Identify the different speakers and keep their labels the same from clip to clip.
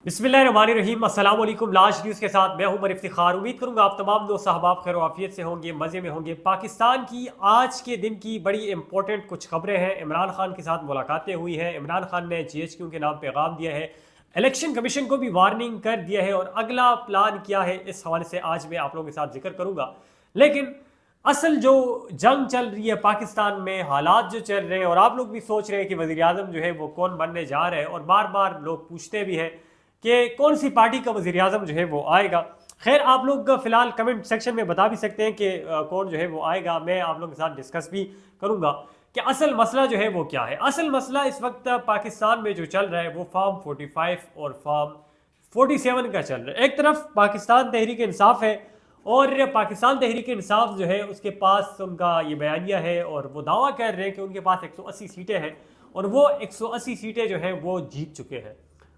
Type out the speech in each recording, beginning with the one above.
Speaker 1: बिस्मिल्लाहिर्रहमानिर्रहीम। अस्सलाम वालेकुम। लास्ट न्यूज़ के साथ मैं हूं उमर इफ्तिखार। उम्मीद करूंगा आप तमाम दोस्त साहबाब खैर आफियत से होंगे, मज़े में होंगे। पाकिस्तान की आज के दिन की बड़ी इंपॉर्टेंट कुछ खबरें हैं। इमरान खान के साथ मुलाकातें हुई हैं। इमरान खान ने GHQ के नाम पैगाम दिया है, इलेक्शन कमीशन को भी वार्निंग कर दिया है और अगला प्लान क्या है इस हवाले से आज मैं आप लोगों के साथ जिक्र करूंगा। लेकिन असल जो जंग चल रही है पाकिस्तान में, हालात जो चल रहे हैं और आप लोग भी सोच रहे हैं कि वज़ीर आज़म जो है वो कौन बनने जा रहे हैं, और बार बार लोग पूछते भी हैं कि कौन सी पार्टी का वज़ीर आज़म जो है वो आएगा। खैर आप लोग फ़िलहाल कमेंट सेक्शन में बता भी सकते हैं कि कौन जो है वो आएगा। मैं आप लोगों के साथ डिस्कस भी करूँगा कि असल मसला जो है वो क्या है। असल मसला इस वक्त पाकिस्तान में जो चल रहा है वो फार्म 45 और फार्म 47 का चल रहा है। एक तरफ पाकिस्तान तहरीक इंसाफ है और पाकिस्तान तहरीक इंसाफ जो है उसके पास उनका ये बयानिया है और वो दावा कर रहे हैं कि उनके पास 180 सीटें हैं और वो 180 सीटें जो है वो जीत चुके हैं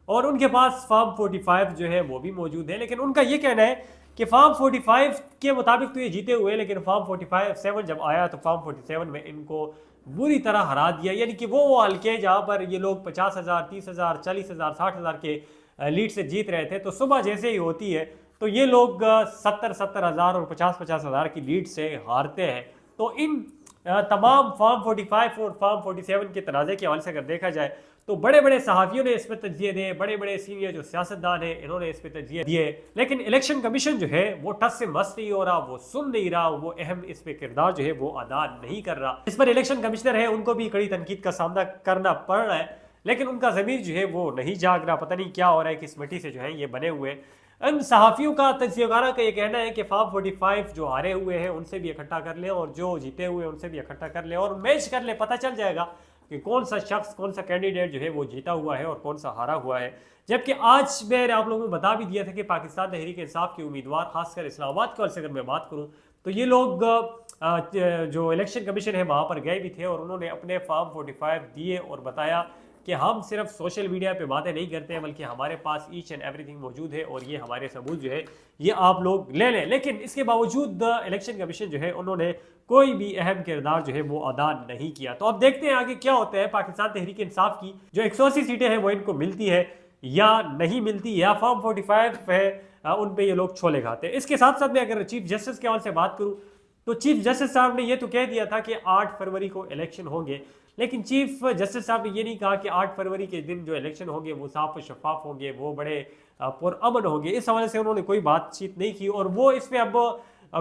Speaker 1: और उनके पास फार्म 45 जो है वो भी मौजूद है। लेकिन उनका ये कहना है कि फार्म 45 के मुताबिक तो ये जीते हुए, लेकिन फार्म 47 जब आया तो फार्म 47 में इनको बुरी तरह हरा दिया। यानी कि वो हल्के जहाँ पर ये लोग 50,000, 30,000, 40,000, 60,000 के लीड से जीत रहे थे, तो सुबह जैसे ही होती है तो ये लोग 70,000 और 50,000 की लीड से हारते हैं। तो इन तमाम फार्म 45 और फार्म 47 के तनाज़े के हवाले से अगर देखा जाए तो बड़े बड़े सहाफ़ियों ने इस पर तजिए दिए, बड़े बड़े सीनियर जो सियासतदान हैं इन्होंने इस पर तजिए दिए, लेकिन इलेक्शन कमीशन जो है वो टस से मस नहीं हो रहा, वो सुन नहीं रहा, वो अहम इस पर किरदार जो है वो अदा नहीं कर रहा। इस पर इलेक्शन कमिश्नर है उनको भी कड़ी तनकीद का सामना करना पड़ रहा है, लेकिन उनका ज़मीर जो है वो नहीं जाग रहा। पता नहीं क्या हो रहा है, किस मिट्टी से जो है ये बने हुए। इन सहाफ़ियों का, तजिएकारों का ये कहना है कि फार्म 45 जो हारे हुए हैं उनसे भी इकट्ठा कर लें और जो जीते हुए हैं उनसे भी इकट्ठा कर लें और मैच कर लें, पता चल जाएगा कि कौन सा शख्स, कौन सा कैंडिडेट जो है वो जीता हुआ है और कौन सा हारा हुआ है। जबकि आज मैंने आप लोगों को बता भी दिया था कि पाकिस्तान तहरीक इंसाफ के उम्मीदवार, खासकर इस्लामाबाद की ओर से अगर मैं बात करूँ, तो ये लोग जो इलेक्शन कमीशन है वहाँ पर गए भी थे और उन्होंने अपने फार्म 45 दिए और बताया कि हम सिर्फ सोशल मीडिया पे बातें नहीं करते हैं, बल्कि हमारे पास ईच एंड एवरीथिंग मौजूद है और ये हमारे सबूत जो है ये आप लोग ले लें। लेकिन इसके बावजूद इलेक्शन कमीशन जो है उन्होंने कोई भी अहम किरदार जो है वो अदा नहीं किया। तो अब देखते हैं आगे क्या होता है। पाकिस्तान तहरीक इंसाफ की जो 180 सीटें हैं वो इनको मिलती है या नहीं मिलती, या फॉर्म 45 है उन पे ये लोग छोले खाते हैं। इसके साथ साथ मैं अगर चीफ जस्टिस के हवाले से बात करूँ तो चीफ जस्टिस साहब ने ये तो कह दिया था कि 8 फरवरी को इलेक्शन होंगे, लेकिन चीफ जस्टिस साहब ने ये नहीं कहा कि 8 फरवरी के दिन जो इलेक्शन होंगे वो साफ और शफाफ होंगे, वो बड़े पुरअमन होंगे। इस हवाले से उन्होंने कोई बातचीत नहीं की और वो इसमें अब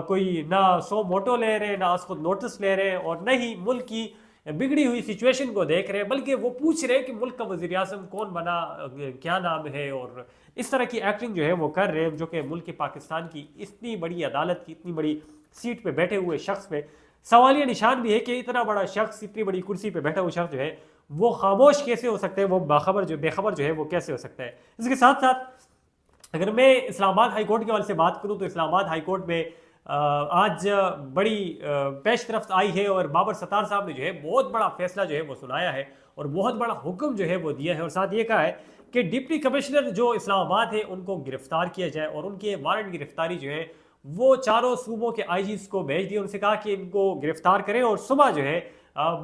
Speaker 1: कोई ना सो मोटो ले रहे हैं, ना उसको नोटिस ले रहे हैं और न ही मुल्क की बिगड़ी हुई सिचुएशन को देख रहे हैं, बल्कि वो पूछ रहे हैं कि मुल्क का वज़ीर आज़म कौन बना, क्या नाम है, और इस तरह की एक्टिंग जो है वो कर रहे हैं, जो कि मुल्क पाकिस्तान की इतनी बड़ी अदालत की इतनी बड़ी सीट पे बैठे हुए शख्स पे सवालिया निशान भी है कि इतना बड़ा शख्स, इतनी बड़ी कुर्सी पे बैठा हुआ शख्स जो है वो खामोश कैसे हो सकते हैं, वो बेखबर जो है वो कैसे हो सकता है। इसके साथ साथ अगर मैं इस्लामाबाद हाई कोर्ट के हवाले से बात करूँ तो इस्लामाबाद हाई कोर्ट में आज बड़ी पेशरफ्त आई है और बाबर सत्तार साहब ने जो है बहुत बड़ा फैसला जो है वो सुनाया है और बहुत बड़ा हुक्म जो है वो दिया है और साथ ये कहा है कि डिप्टी कमिश्नर जो इस्लामाबाद है उनको गिरफ्तार किया जाए और उनके वारंट गिरफ्तारी जो है वो चारों सूबों के आईजीज को भेज दिए। उनसे कहा कि इनको गिरफ्तार करें और सुबह जो है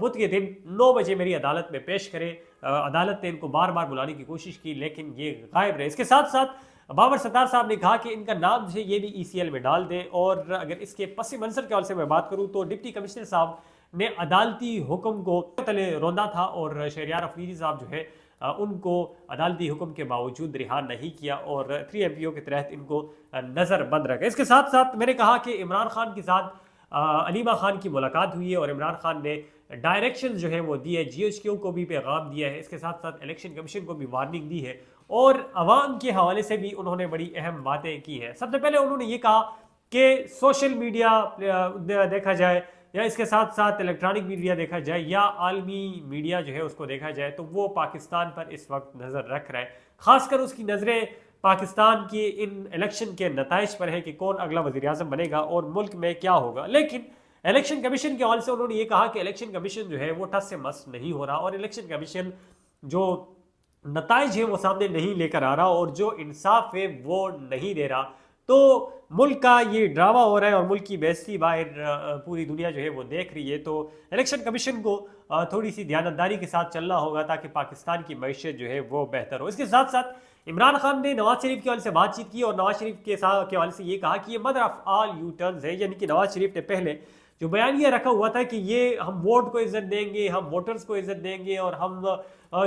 Speaker 1: बुध के दिन 9 बजे मेरी अदालत में पेश करें। अदालत ने इनको बार बार बुलाने की कोशिश की लेकिन ये गायब रहे। इसके साथ साथ बाबर सत्तार साहब ने कहा कि इनका नाम जो है ये भी ECL में डाल दें। और अगर इसके पस मंजर के हवाले से मैं बात करूँ तो डिप्टी कमिश्नर साहब ने अदालती हुक्म को तले रौंदा था और शहरियार अफरीदी साहब जो है उनको अदालती हुक्म के बावजूद रिहा नहीं किया और 3 MPO के तहत इनको नज़र बंद रखा। इसके साथ साथ मैंने कहा कि इमरान खान के साथ अलीमा खान की मुलाकात हुई है और इमरान खान ने डायरेक्शन जो है वो दी है, GHQ को भी पैगाम दिया है, इसके साथ साथ इलेक्शन कमीशन को भी वार्निंग दी है और अवाम के हवाले से भी उन्होंने बड़ी अहम बातें की हैं। सबसे पहले उन्होंने ये कहा कि सोशल मीडिया देखा जाए या इसके साथ साथ इलेक्ट्रॉनिक मीडिया देखा जाए या आलमी मीडिया जो है उसको देखा जाए तो वो पाकिस्तान पर इस वक्त नज़र रख रहा है। खासकर उसकी नज़रें पाकिस्तान की इन इलेक्शन के नताइज पर है कि कौन अगला वज़ीर आज़म बनेगा और मुल्क में क्या होगा। लेकिन इलेक्शन कमीशन के हवाले से उन्होंने ये कहा कि इलेक्शन कमीशन जो है वो टस से मस नहीं हो रहा और इलेक्शन कमीशन जो नताइज है वो सामने नहीं लेकर आ रहा और जो इंसाफ है वो नहीं दे रहा। तो मुल्क का ये ड्रामा हो रहा है और मुल्क की बेइज्जती बाहर पूरी दुनिया जो है वो देख रही है। तो इलेक्शन कमीशन को थोड़ी सी ध्यानदारी के साथ चलना होगा ताकि पाकिस्तान की मैशत जो है वो बेहतर हो। इसके साथ साथ इमरान खान ने नवाज शरीफ के हवाले से बातचीत की और नवाज शरीफ के साथ के हवाले से ये कहा कि ये mother of all you turns है, यानी कि नवाज शरीफ ने पहले जो बयान ये रखा हुआ था कि ये हम वोट को इज्जत देंगे, हम वोटर्स को इज्जत देंगे और हम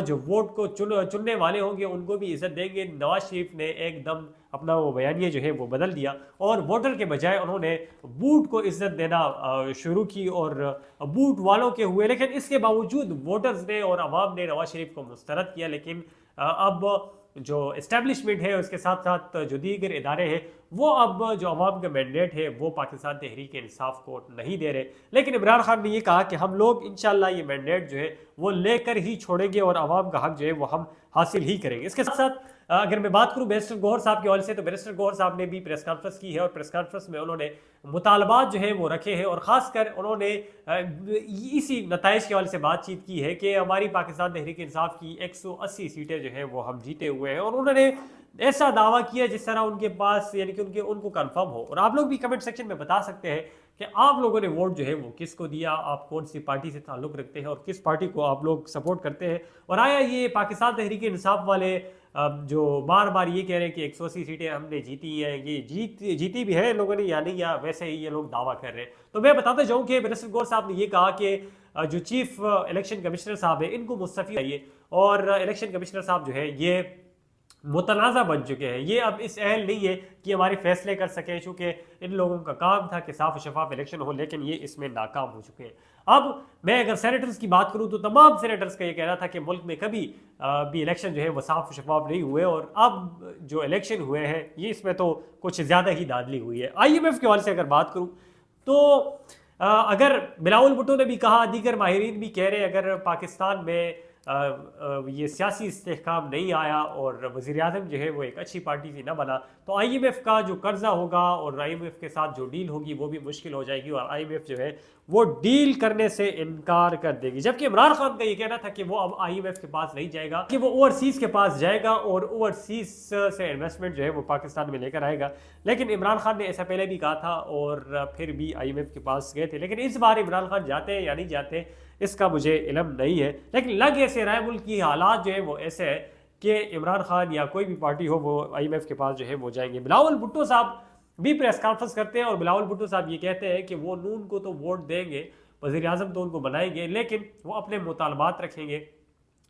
Speaker 1: जो वोट को चुनने वाले होंगे उनको भी इज्जत देंगे, नवाज शरीफ ने एकदम अपना वो बयानिया जो है वो बदल दिया और वोटर के बजाय उन्होंने बूट को इज्जत देना शुरू की और बूट वालों के हुए। लेकिन इसके बावजूद वोटर्स ने और अवाम ने नवाज शरीफ को मुस्तरद किया। लेकिन अब जो इस्टेब्लिशमेंट है उसके साथ साथ जो दीगर इदारे हैं वो अब जो अवाम का मैंडेट है वो पाकिस्तान तहरीक इंसाफ को नहीं दे रहे। लेकिन इमरान खान ने ये कहा कि हम लोग इंशाल्लाह ये मैंडेट जो है वो लेकर ही छोड़ेंगे और अवाम का हक जो है वो हम हासिल ही करेंगे। इसके साथ साथ अगर मैं बात करूं बैरिस्टर गौहर साहब के हवाले से, तो बैरिस्टर गौहर साहब ने भी प्रेस कॉन्फ्रेंस की है और प्रेस कॉन्फ्रेंस में उन्होंने मुतालबात जो है वो रखे हैं और ख़ासकर उन्होंने इसी नताइज के हवाले से बातचीत की है कि हमारी पाकिस्तान तहरीक इंसाफ की 180 सीटें जो है वो हम जीते हुए हैं और उन्होंने ऐसा दावा किया जिस तरह उनके पास यानी कि उनको कंफर्म हो। और आप लोग भी कमेंट सेक्शन में बता सकते हैं कि आप लोगों ने वोट जो है वो किसको दिया, आप कौन सी पार्टी से ताल्लुक़ रखते हैं और किस पार्टी को आप लोग सपोर्ट करते हैं। और आया ये पाकिस्तान तहरीक इंसाफ वाले जो बार बार ये कह रहे हैं कि 180 सीटें हमने जीती हैं, ये जीती भी है लोगों ने या नहीं, या वैसे ही ये लोग दावा कर रहे हैं। तो मैं बताता जाऊँ कि बैरिस्टर गौहर साहब ने ये कहा कि जो चीफ इलेक्शन कमिश्नर साहब है इनको मुस्तफ़ी चाहिए और इलेक्शन कमिश्नर साहब जो है ये मुतनाज़ा बन चुके हैं, ये अब इस अहल नहीं है कि हमारे फैसले कर सकें, चूँकि इन लोगों का काम था कि साफ शफाफ इलेक्शन हो, लेकिन ये इसमें नाकाम हो चुके हैं। अब मैं अगर सेनेटर्स की बात करूं तो तमाम सेनेटर्स का ये कहना था कि मुल्क में कभी भी इलेक्शन जो है वो साफ शफाफ नहीं हुए और अब जो इलेक्शन हुए हैं ये इसमें तो कुछ ज़्यादा ही धांधली हुई है। IMF के हवाले से अगर बात करूँ तो अगर बिलावल भुट्टो ने भी कहा, दीगर माहिरीन भी कह रहे हैं, अगर पाकिस्तान में ये सियासी इस्तेहकाम नहीं आया और वज़ीर-ए-आज़म जो है वो एक अच्छी पार्टी से ना बना तो IMF का जो कर्जा होगा और IMF के साथ जो डील होगी वो भी मुश्किल हो जाएगी और IMF जो है वो डील करने से इनकार कर देगी। जबकि इमरान खान का ये कहना था कि वो अब IMF के पास नहीं जाएगा, कि वो ओवरसीज़ के पास जाएगा और ओवरसीज़ से इन्वेस्टमेंट जो है वो पाकिस्तान में लेकर आएगा। लेकिन इमरान खान ने ऐसा पहले भी कहा था और फिर भी IMF के पास गए थे। लेकिन इस बार इमरान खान जाते हैं या नहीं जाते इसका मुझे इल्म नहीं है, लेकिन लग ऐसे रहा है मुल्क की हालात जो है वो ऐसे है कि इमरान खान या कोई भी पार्टी हो वो IMF के पास जो है वो जाएंगे। बिलावल भुट्टो साहब भी प्रेस कॉन्फ्रेंस करते हैं और बिलावल भुट्टो साहब ये कहते हैं कि वो नून को तो वोट देंगे, वज़ीर-ए-आज़म तो उनको बनाएंगे, लेकिन वो अपने मुतालबात रखेंगे,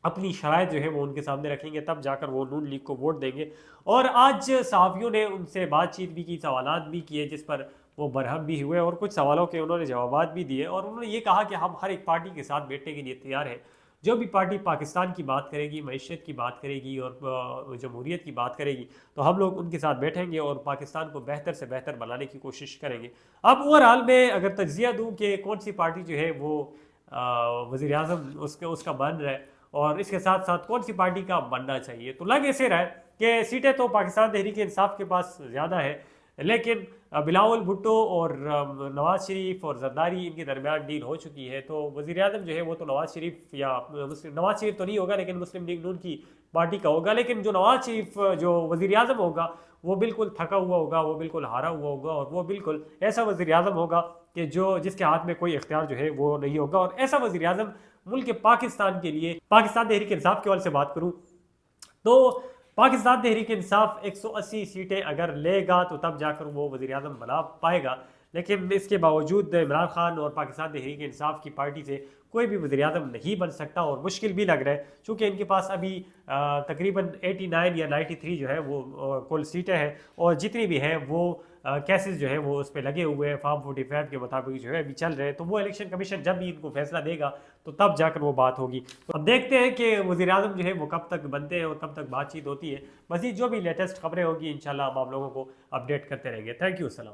Speaker 1: अपनी शराइत जो है वो उनके सामने रखेंगे, तब जाकर वो नून लीग को वोट देंगे। और आज सहाफ़ियों ने उनसे बातचीत भी की, सवालात भी किए जिस पर वो बरहम भी हुए और कुछ सवालों के उन्होंने जवाबात भी दिए और उन्होंने ये कहा कि हम हर एक पार्टी के साथ बैठने के लिए तैयार हैं। जो भी पार्टी पाकिस्तान की बात करेगी, मईशत की बात करेगी और जमहूरियत की बात करेगी तो हम लोग उनके साथ बैठेंगे और पाकिस्तान को बेहतर से बेहतर बनाने की कोशिश करेंगे। अब ओवरऑल में अगर तज्ज़िया दूँ कि कौन सी पार्टी जो है वो वज़ीर-ए-आज़म उसका बन रहा है और इसके साथ साथ कौन सी पार्टी का बनना चाहिए, तो लग ऐसे रहा है कि सीटें तो पाकिस्तान तहरीक इंसाफ के पास ज़्यादा है, लेकिन बिलावल भुट्टो और नवाज शरीफ और जरदारी इनके दरमियान डील हो चुकी है। तो वज़ीर-ए-आज़म जो है वो तो नवाज शरीफ या नवाज शरीफ तो नहीं होगा लेकिन मुस्लिम लीग नून की पार्टी का होगा। लेकिन जो नवाज शरीफ जो वज़ीर-ए-आज़म होगा वो बिल्कुल थका हुआ होगा, वो बिल्कुल हारा हुआ होगा और वो बिल्कुल ऐसा वज़ीर-ए-आज़म होगा कि जिसके हाथ में कोई इख्तियार जो है वो नहीं होगा। और ऐसा वज़ीर-ए-आज़म मुल्क पाकिस्तान के लिए, पाकिस्तान तहरीक इंसाफ के हवाले से बात करूँ तो पाकिस्तान तहरीक इंसाफ 180 सीटें अगर लेगा तो तब जाकर वो वज़ीर-ए-आज़म बना पाएगा। लेकिन इसके बावजूद इमरान खान और पाकिस्तान तहरीक इंसाफ की पार्टी से कोई भी वज़ीर-ए-आज़म नहीं बन सकता और मुश्किल भी लग रहा है, चूँकि इनके पास अभी तकरीबन 89 या 93 जो है वो कुल सीटें हैं और जितनी भी हैं वो केसेस जो है वो उस पर लगे हुए हैं, फॉर्म 45 के मुताबिक जो है अभी चल रहे हैं। तो वो इलेक्शन कमीशन जब भी इनको फैसला देगा तो तब जाकर वो बात होगी। तो अब देखते हैं कि वज़ीर-ए-आज़म जो है वो कब तक बनते हैं और कब तक बातचीत होती है। मज़ीद जो भी लेटेस्ट खबरें होगी इंशाल्लाह हम आप लोगों को अपडेट करते रहेंगे। थैंक यू, सलाम।